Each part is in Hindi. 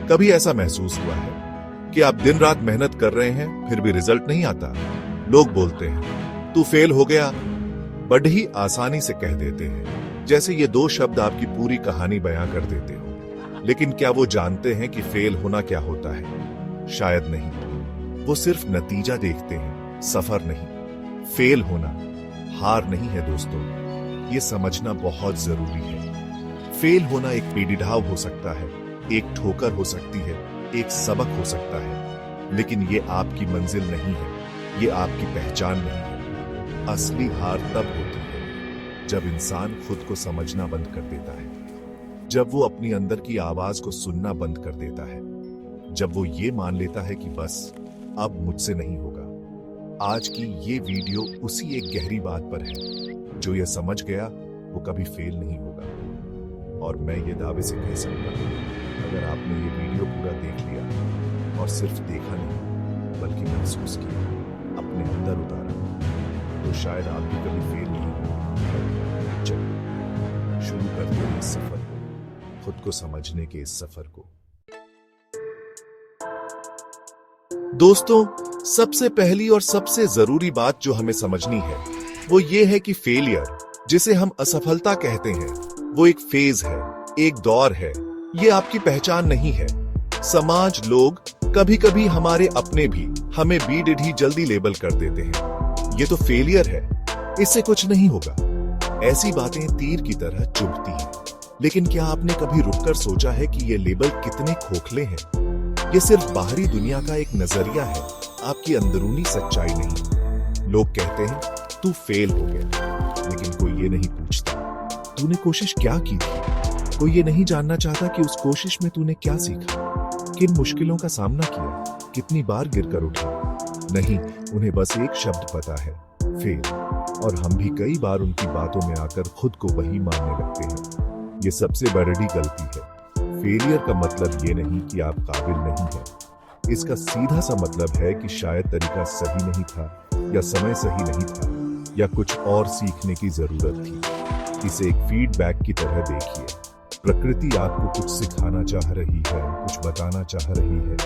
कभी ऐसा महसूस हुआ है कि आप दिन रात मेहनत कर रहे हैं फिर भी रिजल्ट नहीं आता? लोग बोलते हैं तू फेल हो गया, बड़ी ही आसानी से कह देते हैं, जैसे ये दो शब्द आपकी पूरी कहानी बयां कर देते हो। लेकिन क्या वो जानते हैं कि फेल होना क्या होता है? शायद नहीं। वो सिर्फ नतीजा देखते हैं, सफर नहीं। फेल होना हार नहीं है दोस्तों, ये समझना बहुत जरूरी है। फेल होना एक पीढ़ीढाव हो सकता है, एक ठोकर हो सकती है, एक सबक हो सकता है, लेकिन ये आपकी मंजिल नहीं है, ये आपकी पहचान नहीं है। असली हार तब होती है जब इंसान खुद को समझना बंद कर देता है, जब वो अपनी अंदर की आवाज को सुनना बंद कर देता है, जब वो ये मान लेता है कि बस अब मुझसे नहीं होगा। आज की ये वीडियो उसी एक गहरी बात पर है। जो ये समझ गया वो कभी फेल नहीं होगा। और मैं ये दावे से कह सकता हूं, अगर आपने ये वीडियो पूरा देख लिया और सिर्फ देखा नहीं बल्कि महसूस किया, अपने अंदर उतारा, तो शायद आप भी कभी फेल नहीं होंगे। चलिए शुरू करते हैं इस सफर को, खुद को समझने के इस सफर को। दोस्तों, सबसे पहली और सबसे जरूरी बात जो हमें समझनी है वो ये है कि फेलियर, जिसे हम असफलता कहते हैं, वो एक फेज है, एक दौर है। ये आपकी पहचान नहीं है। समाज, लोग, कभी कभी हमारे अपने भी हमें बी जल्दी लेबल कर देते हैं। ये तो फेलियर है, इससे कुछ नहीं होगा। ऐसी बातें तीर की तरह चुभती हैं। लेकिन क्या आपने कभी रुककर सोचा है कि ये लेबल कितने खोखले हैं? ये सिर्फ बाहरी दुनिया का एक नजरिया है, आपकी अंदरूनी सच्चाई नहीं। लोग कहते हैं तू फेल हो गया, लेकिन कोई ये नहीं पूछता तूने कोशिश क्या की थी। कोई ये नहीं जानना चाहता कि उस कोशिश में तूने क्या सीखा, किन मुश्किलों का सामना किया, कितनी बार गिरकर उठा। नहीं, उन्हें बस एक शब्द पता है, फेल। और हम भी कई बार उनकी बातों में आकर खुद को वही मानने लगते हैं। ये सबसे बड़ी गलती है। फेलियर का मतलब ये नहीं कि आप काबिल नहीं हैं। इसका सीधा सा मतलब है कि शायद तरीका सही नहीं था, या समय सही नहीं था, या कुछ और सीखने की जरूरत थी। इसे एक फीडबैक की तरह देखिए। प्रकृति आपको कुछ सिखाना चाह रही है, कुछ बताना चाह रही है।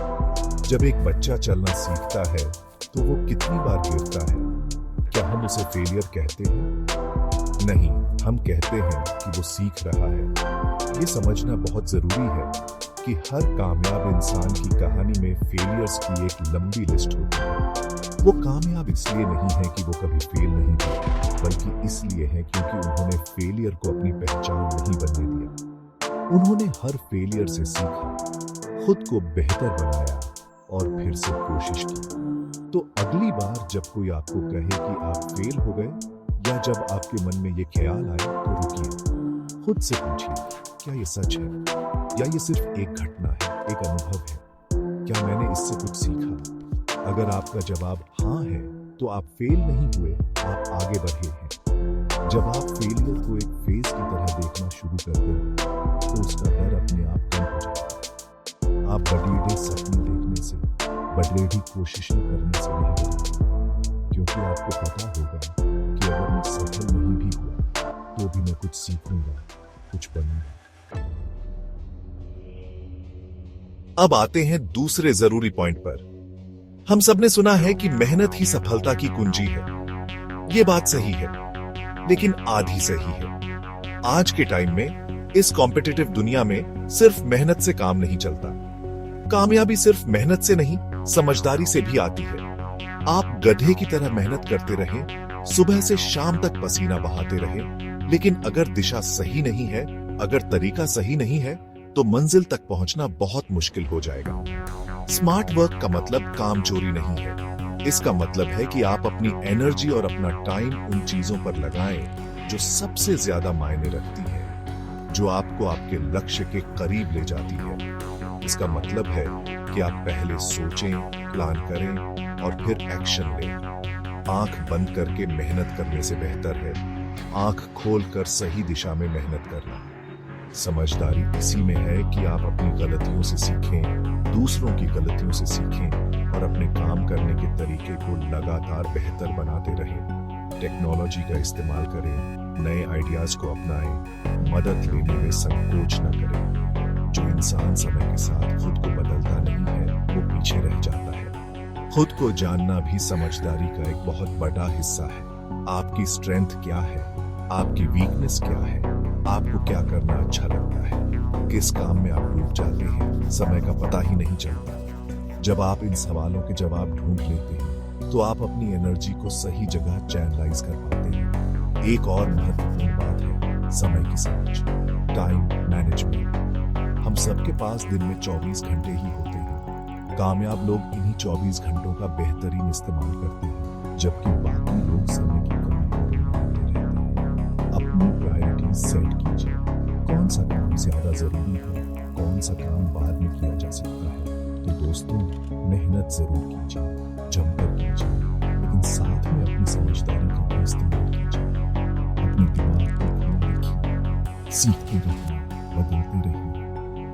जब एक बच्चा चलना सीखता है तो वो कितनी बार गिरता है। क्या हम उसे फेलियर कहते हैं? नहीं, हम कहते हैं कि वो सीख रहा है। ये समझना बहुत जरूरी है कि हर कामयाब इंसान की कहानी में फेलियर्स की एक लंबी लिस्ट होती है। वो कामयाब इसलिए नहीं है कि वो कभी फेल नहीं हुए, बल्कि इसलिए है क्योंकि उन्होंने फेलियर को अपनी पहचान नहीं बनने दिया। उन्होंने हर फेलियर से सीखा, खुद को बेहतर बनाया और फिर से कोशिश की। तो अगली बार जब कोई आपको कहे कि आप फेल हो गए, या जब आपके मन में ये ख्याल आए, तो रुकिए, खुद से पूछिए, क्या ये सच है, या ये सिर्फ एक घटना है, एक अनुभव है? क्या मैंने इससे कुछ सीखा? अगर आपका जवाब हाँ है, तो आप फेल नहीं हुए, आप आगे बढ़े हैं। जब आप फेलियर को एक फेज की तरह देखना शुरू करते हैं, तो उसका डर अपने आप कम हो जाता है। आप बड़े सपने देखने से, बड़े कोशिशें करने से नहीं डरते, क्योंकि आपको पता होगा कि अगर मैं सफल नहीं भी हुआ तो भी मैं कुछ सीखूंगा, कुछ बनूंगा। अब आते हैं दूसरे जरूरी पॉइंट पर। हम सबने सुना है कि मेहनत ही सफलता की कुंजी है। ये बात सही है, लेकिन आधी सही है। आज के टाइम में, इस कॉम्पिटिटिव दुनिया में, सिर्फ मेहनत से काम नहीं चलता। कामयाबी सिर्फ मेहनत से नहीं, समझदारी से भी आती है। आप गधे की तरह मेहनत करते रहें, सुबह से शाम तक पसीना बहाते रहें, लेकिन अगर दिशा सही नहीं है, अगर तरीका सही नहीं है, तो मंजिल तक पहुंचना बहुत मुश्किल हो जाएगा। स्मार्ट वर्क का मतलब काम चोरी नहीं है। इसका मतलब है कि आप अपनी एनर्जी और अपना टाइम उन चीजों पर लगाएं जो सबसे ज्यादा मायने रखती है, जो आपको आपके लक्ष्य के करीब ले जाती है। इसका मतलब है कि आप पहले सोचें, प्लान करें और फिर एक्शन लें। आंख बंद करके मेहनत करने से बेहतर है आंख खोलकर सही दिशा में मेहनत करना। समझदारी इसी में है कि आप अपनी गलतियों से सीखें, दूसरों की गलतियों से सीखें और अपने काम करने के तरीके को लगातार बेहतर बनाते रहें। टेक्नोलॉजी का इस्तेमाल करें, नए आइडियाज को अपनाएं, मदद लेने में संकोच न करें। जो इंसान समय के साथ खुद को बदलता नहीं है, वो पीछे रह जाता है। खुद को जानना भी समझदारी का एक बहुत बड़ा हिस्सा है। आपकी स्ट्रेंथ क्या है, आपकी वीकनेस क्या है, आपको क्या करना अच्छा लगता है, किस काम में आप डूब जाते हैं, समय का पता ही नहीं चलता। जब आप इन सवालों के जवाब ढूंढ लेते हैं तो आप अपनी एनर्जी को सही जगह चैनलाइज कर पाते हैं। एक और महत्वपूर्ण बात है समय की समझ, टाइम मैनेजमेंट। हम सबके पास दिन में 24 घंटे ही होते हैं। कामयाब लोग इन्हीं 24 घंटों का बेहतरीन इस्तेमाल करते हैं, जबकि बाकी लोग समय की कमी को रोकते रहते हैं। अपनी प्रायोरिटीज सेट कीजिए। कौन सा काम ज्यादा जरूरी है, कौन सा काम बाद में किया जा सकता है। तो दोस्तों, मेहनत जरूर कीजिए, जमकर कीजिए, लेकिन साथ में अपनी समझदारी का भी इस्तेमाल कीजिए। अपने दिमाग को खुला रखिए, सीखते रहिए, बदलते रहिए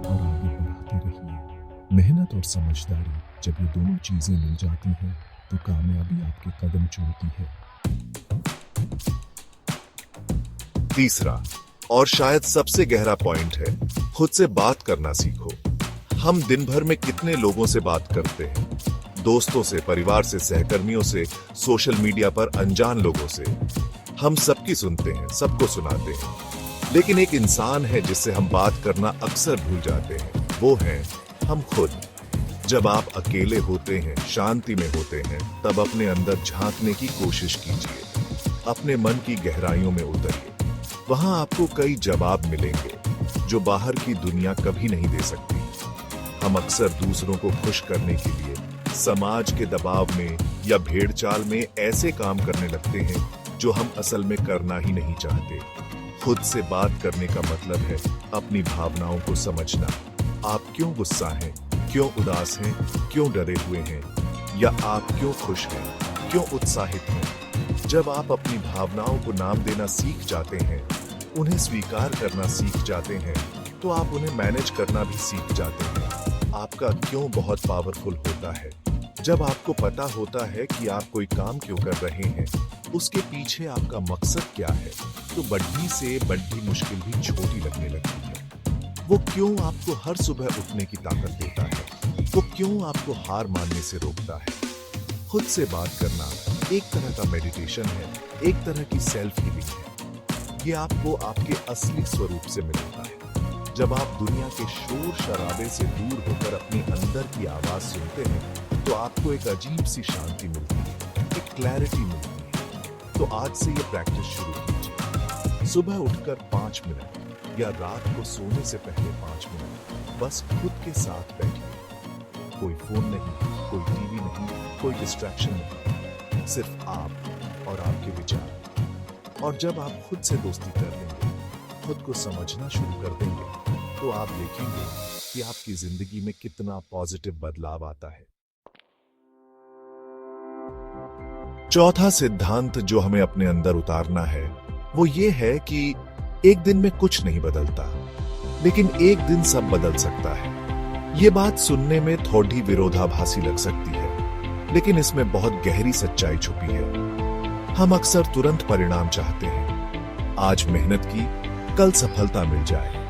और आगे बढ़ाते रहिए। मेहनत और समझदारी, जब ये दोनों चीजें मिल जाती हैं तो कामयाबी आपके कदम चूमती है। तीसरा और शायद सबसे गहरा पॉइंट है, खुद से बात करना सीखो। हम दिन भर में कितने लोगों से बात करते हैं, दोस्तों से, परिवार से, सहकर्मियों से, सोशल मीडिया पर अनजान लोगों से। हम सबकी सुनते हैं, सबको सुनाते हैं, लेकिन एक इंसान है जिससे हम बात करना अक्सर भूल जाते हैं, वो है हम खुद। जब आप अकेले होते हैं, शांति में होते हैं, तब अपने अंदर झांकने की कोशिश कीजिए। अपने मन की गहराइयों में उतरिए। वहां आपको कई जवाब मिलेंगे जो बाहर की दुनिया कभी नहीं दे सकती। हम अक्सर दूसरों को खुश करने के लिए समाज के दबाव में या भेड़चाल में ऐसे काम करने लगते हैं जो हम असल में करना ही नहीं चाहते। खुद से बात करने का मतलब है अपनी भावनाओं को समझना। आप क्यों गुस्सा हैं, क्यों उदास हैं, क्यों डरे हुए हैं, या आप क्यों खुश हैं, क्यों उत्साहित हैं। जब आप अपनी भावनाओं को नाम देना सीख जाते हैं, उन्हें स्वीकार करना सीख जाते हैं, तो आप उन्हें मैनेज करना भी सीख जाते हैं। आपका क्यों बहुत पावरफुल होता है। जब आपको पता होता है कि आप कोई काम क्यों कर रहे हैं, उसके पीछे आपका मकसद क्या है, तो बड़ी से बड़ी मुश्किल भी छोटी लगने लगती है। वो क्यों आपको हर सुबह उठने की ताकत देता है, वो क्यों आपको हार मानने से रोकता है। खुद से बात करना एक तरह का मेडिटेशन है, एक तरह की सेल्फ हीलिंग है। ये आपको आपके असली स्वरूप से मिलाता है। जब आप दुनिया के शोर शराबे से दूर होकर अपनी अंदर की आवाज सुनते हैं, तो आपको एक अजीब सी शांति मिलती है, एक क्लैरिटी मिलती है। तो आज से ये प्रैक्टिस शुरू कीजिए। सुबह उठकर 5 मिनट या रात को सोने से पहले 5 मिनट बस खुद के साथ बैठिए। कोई फोन नहीं, कोई टीवी नहीं, कोई डिस्ट्रैक्शन नहीं, सिर्फ आप और आपके विचार। और जब आप खुद से दोस्ती कर लेंगे, खुद को समझना शुरू कर देंगे, तो आप देखेंगे कि आपकी जिंदगी में कितना पॉजिटिव बदलाव आता है। चौथा सिद्धांत जो हमें अपने अंदर उतारना है, वो ये है कि एक दिन में कुछ नहीं बदलता, लेकिन एक दिन सब बदल सकता है। ये बात सुनने में थोड़ी विरोधाभासी लग सकती है, लेकिन इसमें बहुत गहरी सच्चाई छुपी है। हम अक्सर तुरंत परिणाम चाहते हैं। आज मेहनत की, कल सफलता मिल जाए।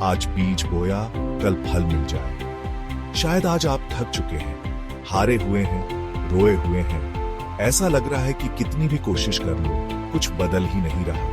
आज बीज बोया, कल फल मिल जाए। शायद आज आप थक चुके हैं, हारे हुए हैं, रोए हुए हैं। ऐसा लग रहा है कि कितनी भी कोशिश कर लो, कुछ बदल ही नहीं रहा।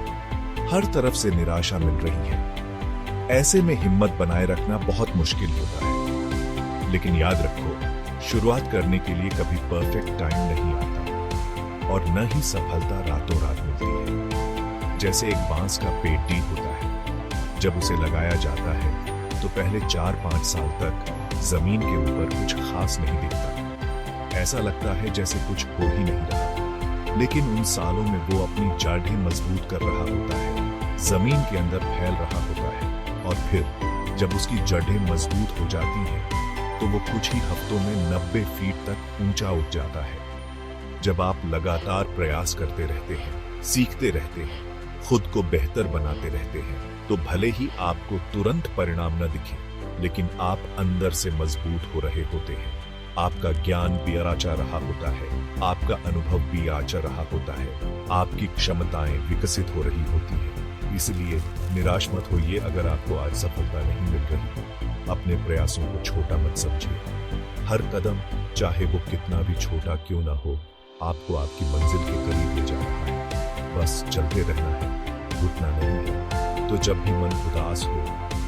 हर तरफ से निराशा मिल रही है। ऐसे में हिम्मत बनाए रखना बहुत मुश्किल होता है। लेकिन याद रखो, शुरुआत करने के लिए कभी परफेक्ट टाइम नहीं आता, और न ही सफलता रातों रात मिलती है। जैसे एक बांस का पेड़ डीप होता है, जब उसे लगाया जाता है तो पहले 4-5 साल तक जमीन के ऊपर कुछ खास नहीं दिखता। ऐसा लगता है जैसे कुछ हो ही नहीं रहा, लेकिन उन सालों में वो अपनी जड़ें मजबूत कर रहा होता है, जमीन के अंदर फैल रहा होता है। और फिर जब उसकी जड़ें मजबूत हो जाती हैं, तो वो कुछ ही हफ्तों में 90 फीट तक ऊंचा उठ जाता है। जब आप लगातार प्रयास करते रहते हैं, सीखते रहते हैं, खुद को बेहतर बनाते रहते हैं, तो भले ही आपको तुरंत परिणाम न दिखे, लेकिन आप अंदर से मजबूत हो रहे होते हैं। आपका ज्ञान भी आचा रहा होता है, आपका अनुभव भी आचा रहा होता है, आपकी क्षमताएं विकसित हो रही होती हैं। इसलिए निराश मत होइए अगर आपको आज सफलता नहीं मिल रही। अपने प्रयासों को छोटा मत समझिए। हर कदम, चाहे वो कितना भी छोटा क्यों ना हो, आपको आपकी मंजिल के करीब ले जा रहा है। बस चलते रहना है, रुकना नहीं है। तो जब भी मन उदास हो,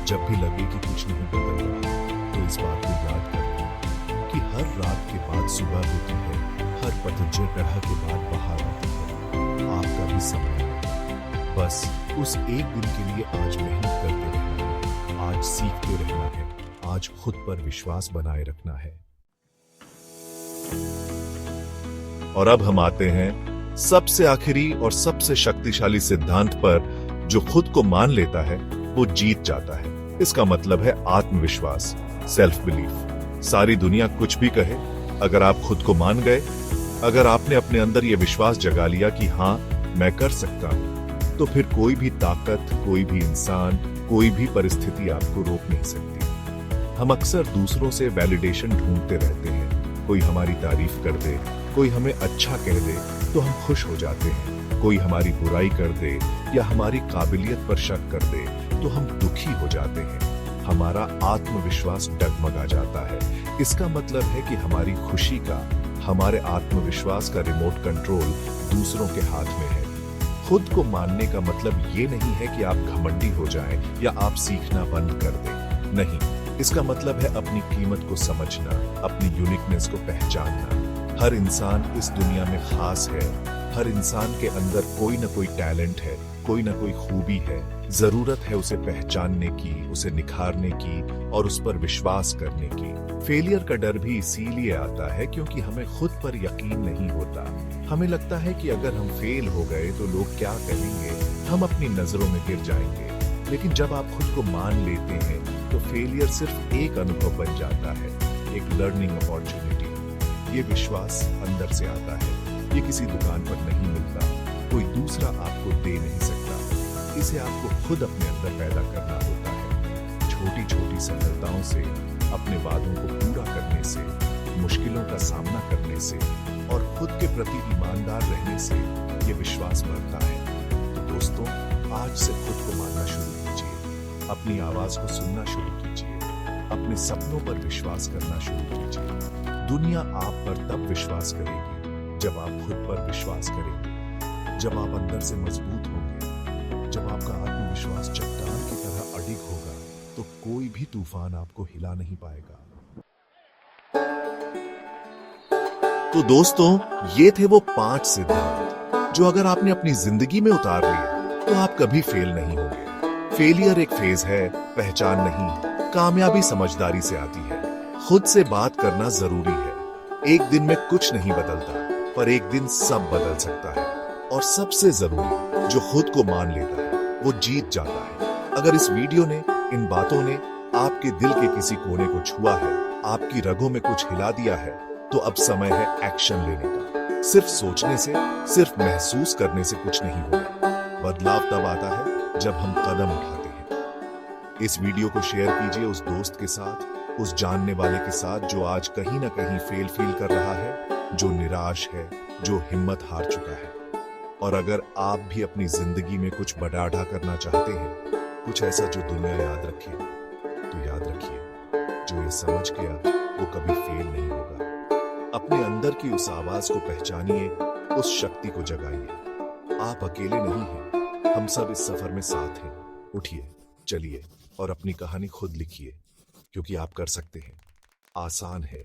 जब भी लगे कि कुछ नहीं बदल रहा, तो इस बात को याद कर लें कि हर रात के बाद सुबह होती है, हर पतझड़ ग्रह के बाद बहार आती है। आपका भी समय है, बस उस एक दिन के लिए आज मेहनत करते रहना है, आज सीखते रहना है, आज खुद पर विश्वास बनाए रखना है। और अब हम आते हैं सबसे आखिरी और सबसे शक्तिशाली सिद्धांत पर, जो खुद को मान लेता है वो जीत जाता है। इसका मतलब है आत्मविश्वास, सेल्फ बिलीफ। सारी दुनिया कुछ भी कहे, अगर आप खुद को मान गए, अगर आपने अपने अंदर यह विश्वास जगा लिया कि हाँ मैं कर सकता हूं, तो फिर कोई भी ताकत, कोई भी इंसान, कोई भी परिस्थिति आपको रोक नहीं सकती। हम अक्सर दूसरों से वैलिडेशन ढूंढते रहते हैं। कोई हमारी तारीफ कर दे, कोई हमें अच्छा कह दे तो हम खुश हो जाते हैं। कोई हमारी बुराई कर दे या हमारी काबिलियत पर शक कर दे तो हम दुखी हो जाते हैं। हमारा आत्मविश्वास डगमगा जाता है। इसका मतलब है कि हमारी खुशी का, हमारे आत्मविश्वास का रिमोट कंट्रोल दूसरों के हाथ में है। खुद को मानने का मतलब ये नहीं है कि आप घमंडी हो जाएं या आप सीखना बंद कर दें। नहीं, इसका मतलब है अपनी कीमत को समझना, अपनी यूनिकनेस को पहचानना। हर इंसान इस दुनिया में खास है। हर इंसान के अंदर कोई ना कोई टैलेंट है, कोई ना कोई खूबी है। जरूरत है उसे पहचानने की, उसे निखारने की और उस पर विश्वास करने की। फेलियर का डर भी इसीलिए आता है क्योंकि हमें खुद पर यकीन नहीं होता। हमें लगता है कि अगर हम फेल हो गए तो लोग क्या कहेंगे, हम अपनी नजरों में गिर जाएंगे। लेकिन जब आप खुद को मान लेते हैं तो फेलियर सिर्फ एक अनुभव बन जाता है, एक लर्निंग अपॉर्चुनिटी। ये विश्वास अंदर से आता है, ये किसी दुकान पर नहीं मिलता, कोई दूसरा आपको दे नहीं सकता। इसे आपको खुद अपने अंदर पैदा करना होता है। छोटी छोटी सफलताओं से, अपने वादों को पूरा करने से, मुश्किलों का सामना करने से और खुद के प्रति ईमानदार रहने से ये विश्वास बढ़ता है। तो दोस्तों, आज से खुद को मानना शुरू कीजिए, अपनी आवाज को सुनना शुरू कीजिए, अपने सपनों पर विश्वास करना शुरू कीजिए। दुनिया आप पर तब विश्वास करेगी जब आप खुद पर विश्वास करेंगे, जब आप अंदर से मजबूत होंगे, जब आपका आत्मविश्वास चट्टान की तरह अडिग होगा तो कोई भी तूफान आपको हिला नहीं पाएगा। तो दोस्तों, ये थे वो 5 सिद्धांत जो अगर आपने अपनी जिंदगी में उतार लिए तो आप कभी फेल नहीं होंगे। फेलियर एक फेज है, पहचान नहीं। कामयाबी समझदारी से आती है। खुद से बात करना जरूरी है। एक दिन में कुछ नहीं बदलता, पर एक दिन सब बदल सकता है। और सबसे जरूरी, जो खुद को मान लेता है वो जीत जाता है। अगर इस वीडियो ने, इन बातों ने आपके दिल के किसी कोने को छुआ है, आपकी रगों में कुछ हिला दिया है, तो अब समय है एक्शन लेने का। सिर्फ सोचने से, सिर्फ महसूस करने से कुछ नहीं होगा। बदलाव तब आता है जब हम कदम उठाते हैं। इस वीडियो को शेयर कीजिए उस दोस्त के साथ, उस जानने वाले के साथ जो आज कहीं ना कहीं फेल फील कर रहा है, जो निराश है, जो हिम्मत हार चुका है। और अगर आप भी अपनी जिंदगी में कुछ बड़ा करना चाहते हैं, कुछ ऐसा जो दुनिया याद रखे, तो याद रखिए, जो ये समझ गया वो कभी फेल नहीं होगा। अपने अंदर की उस आवाज को पहचानिए, उस शक्ति को जगाइए। आप अकेले नहीं हैं, हम सब इस सफर में साथ हैं। उठिए, चलिए और अपनी कहानी खुद लिखिए, क्योंकि आप कर सकते हैं। आसान है,